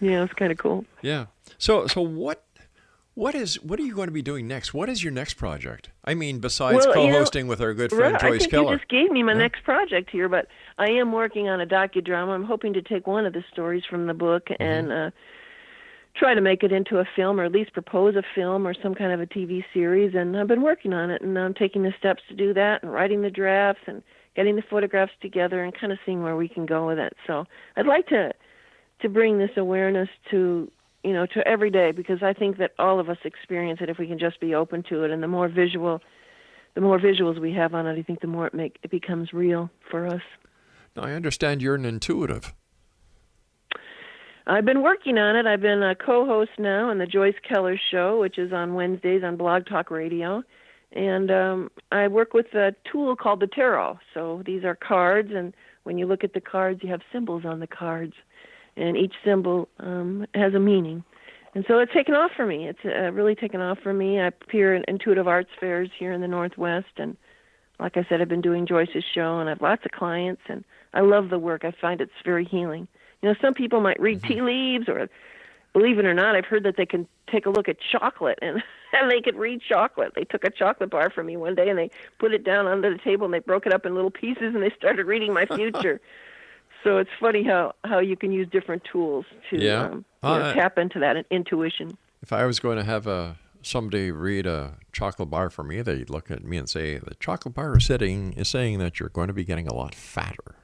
Yeah, it's kind of cool. Yeah. So what are you going to be doing next? What is your next project? I mean, besides co-hosting with our good friend Joyce Keller. You just gave me my next project here, but I am working on a docudrama. I'm hoping to take one of the stories from the book and try to make it into a film, or at least propose a film or some kind of a TV series. And I've been working on it, and I'm taking the steps to do that and writing the drafts and getting the photographs together and kind of seeing where we can go with it. So I'd like to bring this awareness to every day, because I think that all of us experience it if we can just be open to it. And the more visuals we have on it, I think the more it becomes real for us. Now, I understand you're an intuitive. I've been working on it. I've been a co-host now on the Joyce Keller Show, which is on Wednesdays on Blog Talk Radio. And I work with a tool called the tarot. So these are cards, and when you look at the cards, you have symbols on the cards. And each symbol has a meaning. And so it's taken off for me. It's really taken off for me. I appear in intuitive arts fairs here in the Northwest. And like I said, I've been doing Joyce's show, and I have lots of clients. And I love the work. I find it's very healing. Some people might read tea leaves, or, believe it or not, I've heard that they can take a look at chocolate, and they could read chocolate. They took a chocolate bar from me one day, and they put it down under the table, and they broke it up in little pieces, and they started reading my future. So it's funny how you can use different tools to tap into that intuition. If I was going to have somebody read a chocolate bar for me, they'd look at me and say, the chocolate bar is saying that you're going to be getting a lot fatter.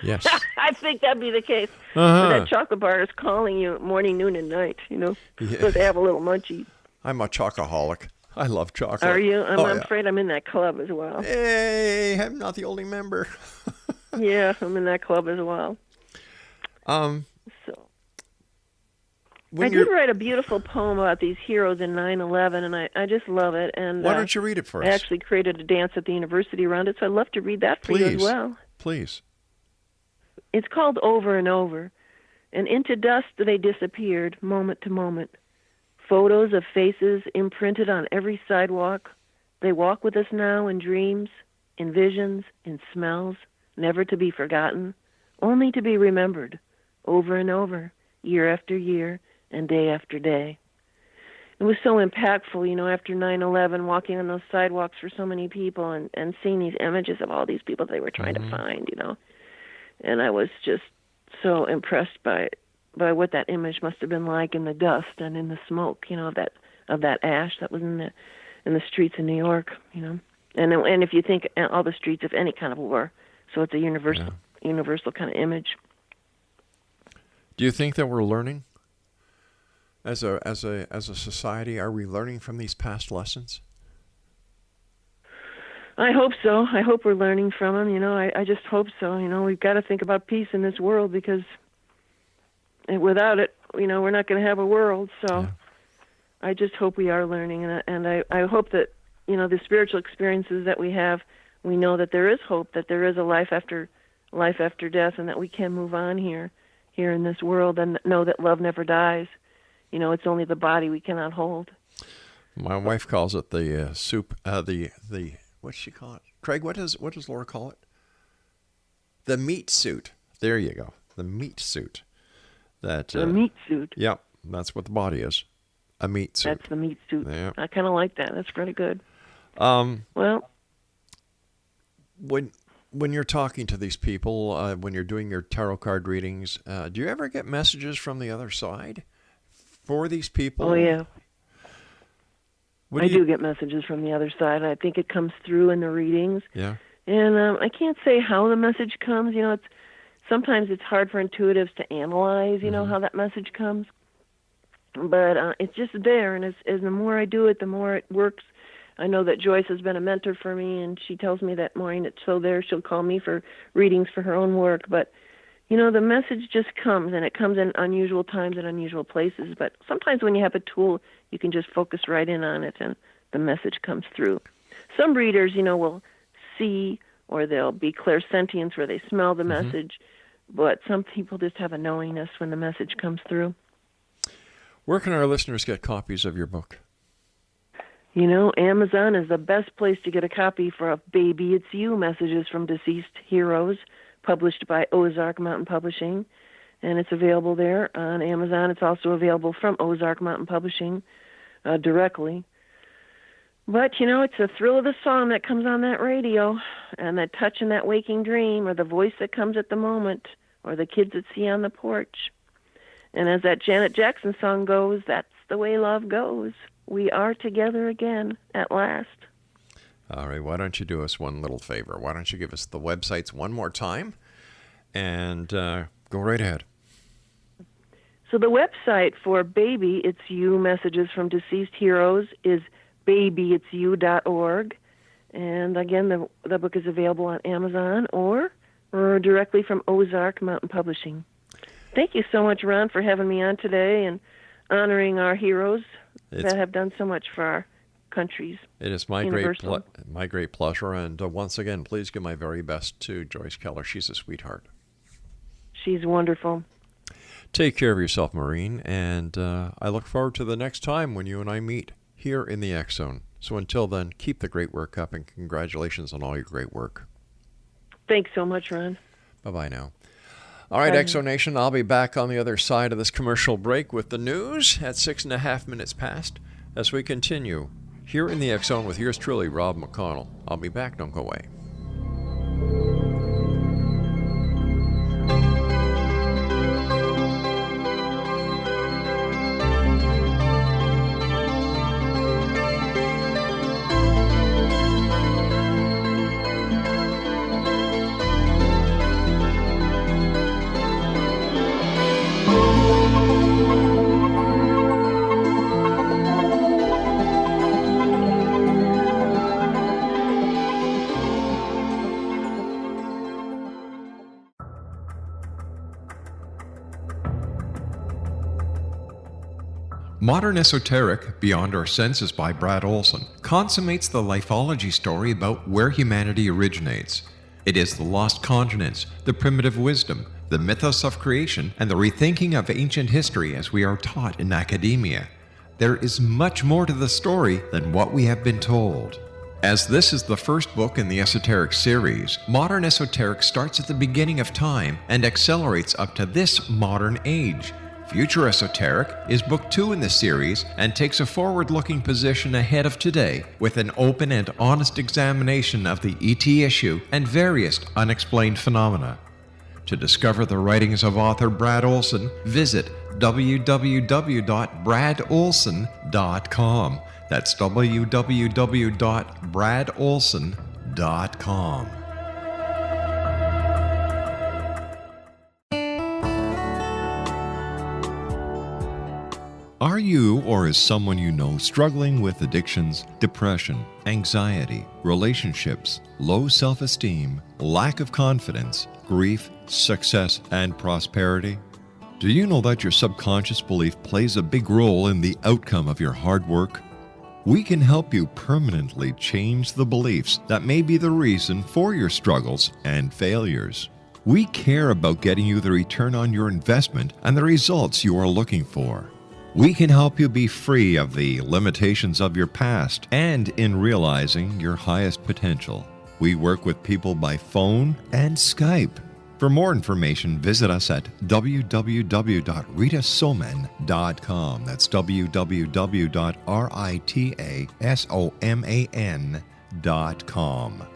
Yes. I think that'd be the case. But that chocolate bar is calling you morning, noon, and night, so they have a little munchie. I'm a chocoholic. I love chocolate. Are you? I'm afraid I'm in that club as well. Hey, I'm not the only member. Yeah, I'm in that club as well. So I did write a beautiful poem about these heroes in 9/11, and I just love it. And why don't you read it for us? I actually created a dance at the university around it, so I'd love to read that for you as well. Please. It's called Over and Over, and into dust they disappeared, moment to moment. Photos of faces imprinted on every sidewalk. They walk with us now in dreams, in visions, in smells, never to be forgotten, only to be remembered, over and over, year after year, and day after day. It was so impactful, after 9/11, walking on those sidewalks for so many people and seeing these images of all these people they were trying to find, And I was just so impressed by what that image must have been like in the dust and in the smoke, of that ash that was in the streets of New York, And if you think all the streets of any kind of war, so it's a universal kind of image. Do you think that we're learning as a society? Are we learning from these past lessons? I hope so. I hope we're learning from them. I just hope so. We've got to think about peace in this world, because without it, we're not going to have a world. So I just hope we are learning, and I hope that, the spiritual experiences that we have, we know that there is hope, that there is a life after death, and that we can move on here in this world, and know that love never dies. It's only the body we cannot hold. My wife calls it the soup, what's she call it? Craig, what does Laura call it? The meat suit. There you go. The meat suit. The meat suit. Yep, that's what the body is. A meat suit. That's the meat suit. Yeah. I kind of like that. That's pretty good. Well, when you're talking to these people, when you're doing your tarot card readings, do you ever get messages from the other side for these people? Oh, yeah. I do get messages from the other side. I think it comes through in the readings. Yeah. And I can't say how the message comes. Sometimes it's hard for intuitives to analyze, how that message comes. But it's just there, and as the more I do it, the more it works. I know that Joyce has been a mentor for me, and she tells me that, Maureen, it's so there. She'll call me for readings for her own work. But, the message just comes, and it comes in unusual times and unusual places. But sometimes when you have a tool, you can just focus right in on it, and the message comes through. Some readers, will see, or they'll be clairsentience where they smell the message. But some people just have a knowingness when the message comes through. Where can our listeners get copies of your book? Amazon is the best place to get a copy for Baby It's You, Messages from Deceased Heroes, published by Ozark Mountain Publishing. And it's available there on Amazon. It's also available from Ozark Mountain Publishing directly. But, it's the thrill of the song that comes on that radio, and that touch in that waking dream, or the voice that comes at the moment, or the kids that see on the porch. And as that Janet Jackson song goes, that's the way love goes. We are together again at last. All right, why don't you do us one little favor? Why don't you give us the websites one more time, and go right ahead. So the website for Baby It's You, Messages from Deceased Heroes is babyitsyou.org. And again, the book is available on Amazon or directly from Ozark Mountain Publishing. Thank you so much, Ron, for having me on today and honoring our heroes that have done so much for our countries. It is my great pleasure. And once again, please give my very best to Joyce Keller. She's a sweetheart. She's wonderful. Take care of yourself, Maureen. And I look forward to the next time when you and I meet here in the X Zone. So until then, keep the great work up, and congratulations on all your great work. Thanks so much, Ron. Bye-bye now. All right, X Zone Nation, I'll be back on the other side of this commercial break with the news at 6.5 minutes past as we continue here in the X Zone with yours truly, Rob McConnell. I'll be back. Don't go away. Modern Esoteric, Beyond Our Senses by Brad Olson, consummates the lifeology story about where humanity originates. It is the lost continents, the primitive wisdom, the mythos of creation, and the rethinking of ancient history as we are taught in academia. There is much more to the story than what we have been told. As this is the first book in the Esoteric series, Modern Esoteric starts at the beginning of time and accelerates up to this modern age. Future Esoteric is book 2 in the series and takes a forward-looking position ahead of today with an open and honest examination of the ET issue and various unexplained phenomena. To discover the writings of author Brad Olson, visit www.bradolson.com. That's www.bradolson.com. Are you or is someone you know struggling with addictions, depression, anxiety, relationships, low self-esteem, lack of confidence, grief, success, and prosperity? Do you know that your subconscious belief plays a big role in the outcome of your hard work? We can help you permanently change the beliefs that may be the reason for your struggles and failures. We care about getting you the return on your investment and the results you are looking for. We can help you be free of the limitations of your past and in realizing your highest potential. We work with people by phone and Skype. For more information, visit us at www.ritasoman.com. That's www.ritasoman.com.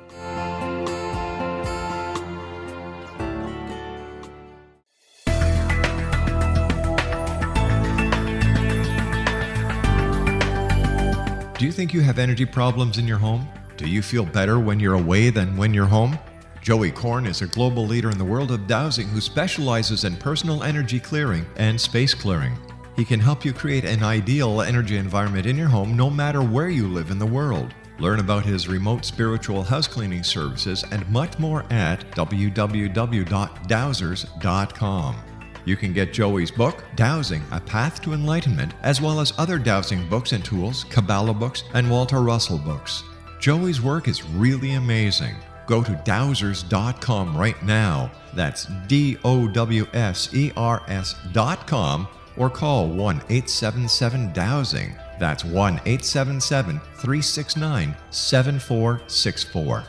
Do you think you have energy problems in your home? Do you feel better when you're away than when you're home? Joey Korn is a global leader in the world of dowsing who specializes in personal energy clearing and space clearing. He can help you create an ideal energy environment in your home no matter where you live in the world. Learn about his remote spiritual house cleaning services and much more at www.dowsers.com. You can get Joey's book, Dowsing, A Path to Enlightenment, as well as other dowsing books and tools, Kabbalah books, and Walter Russell books. Joey's work is really amazing. Go to dowsers.com right now. That's DOWSERS.com or call 1-877-DOWSING. That's 1-877-369-7464.